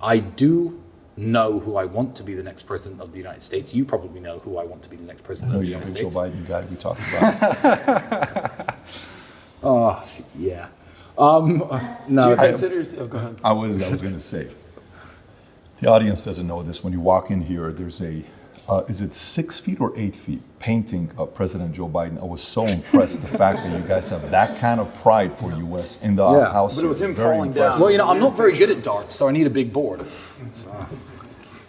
I do know who I want to be the next president of the United States. You probably know who I want to be the next president of the United States. Joe Biden guy we talked about. Oh, yeah. No. Do you consider? Oh, go ahead. I was going to say, the audience doesn't know this. When you walk in here, there's a, is it 6 feet or 8 feet, painting of President Joe Biden. I was so impressed the fact that you guys have that kind of pride for U.S. in the house. But it was him Very falling impressive. down. Well, I'm not very good at darts, so I need a big board. So,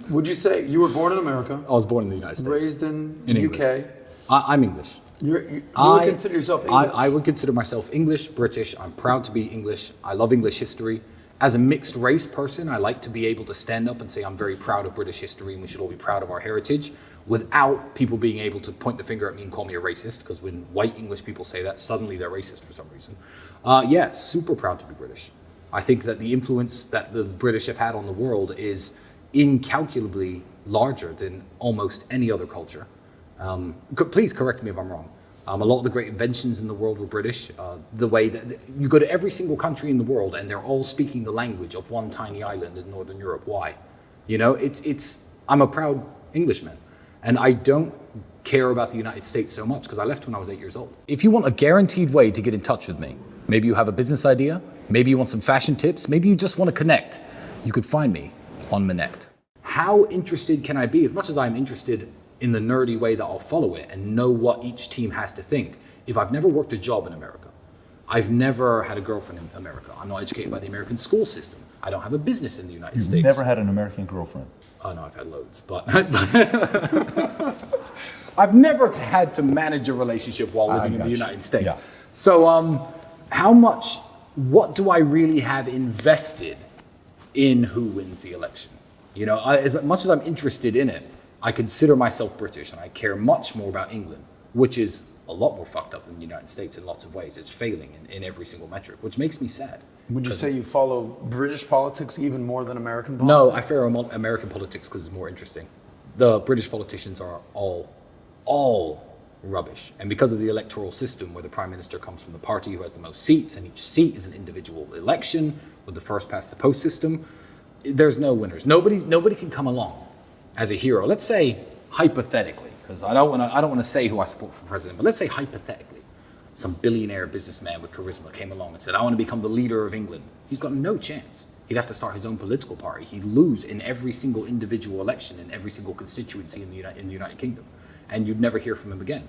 Would you say you were born in America, I was born in the United States. raised in England. UK? I'm English. You would consider yourself English? I would consider myself English, British. I'm proud to be English. I love English history. As a mixed race person, I like to be able to stand up and say I'm very proud of British history and we should all be proud of our heritage without people being able to point the finger at me and call me a racist, because when white English people say that, suddenly they're racist for some reason. Yeah, super proud to be British. I think that the influence that the British have had on the world is incalculably larger than almost any other culture. Please correct me if I'm wrong. A lot of the great inventions in the world were British. The way that you go to every single country in the world and they're all speaking the language of one tiny island in Northern Europe. Why? You know, I'm a proud Englishman, and I don't care about the United States so much because I left when I was 8 years old. If you want a guaranteed way to get in touch with me, maybe you have a business idea, maybe you want some fashion tips, maybe you just want to connect, you could find me on Minect. How interested can I be? As much as I'm interested in the nerdy way that I'll follow it and know what each team has to think, if I've never worked a job in America, I've never had a girlfriend in America, I'm not educated by the American school system, I don't have a business in the United States. You've never had an American girlfriend? Oh no, I've had loads, but I've never had to manage a relationship while living in the United States. Yeah. So what do I really have invested in who wins the election? You know, as much as I'm interested in it, I consider myself British and I care much more about England, which is a lot more fucked up than the United States in lots of ways. It's failing in every single metric, which makes me sad. Would you say you follow British politics even more than American politics? No, I fear American politics because it's more interesting. The British politicians are all rubbish. And because of the electoral system where the Prime Minister comes from the party who has the most seats and each seat is an individual election with the first past the post system, there's no winners. Nobody can come along as a hero. Let's say hypothetically, because I don't want to say who I support for president, but let's say hypothetically, some billionaire businessman with charisma came along and said, I want to become the leader of England. He's got no chance. He'd have to start his own political party. He'd lose in every single individual election in every single constituency in the United Kingdom. And you'd never hear from him again.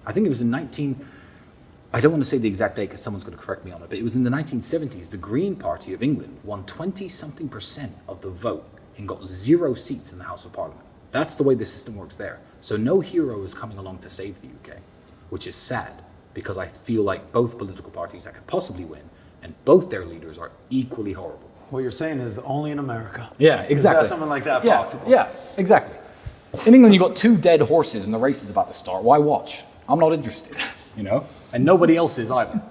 I think it was I don't want to say the exact date because someone's going to correct me on it, but it was in the 1970s, the Green Party of England won 20-something% of the vote and got 0 seats in the House of Parliament. That's the way the system works there. So no hero is coming along to save the UK, which is sad because I feel like both political parties that could possibly win and both their leaders are equally horrible. What you're saying is only in America. Yeah, exactly. Is that something like that Yeah, possible? yeah, exactly. In England, you got 2 dead horses and the race is about to start. Why watch? I'm not interested, you know? And nobody else is either.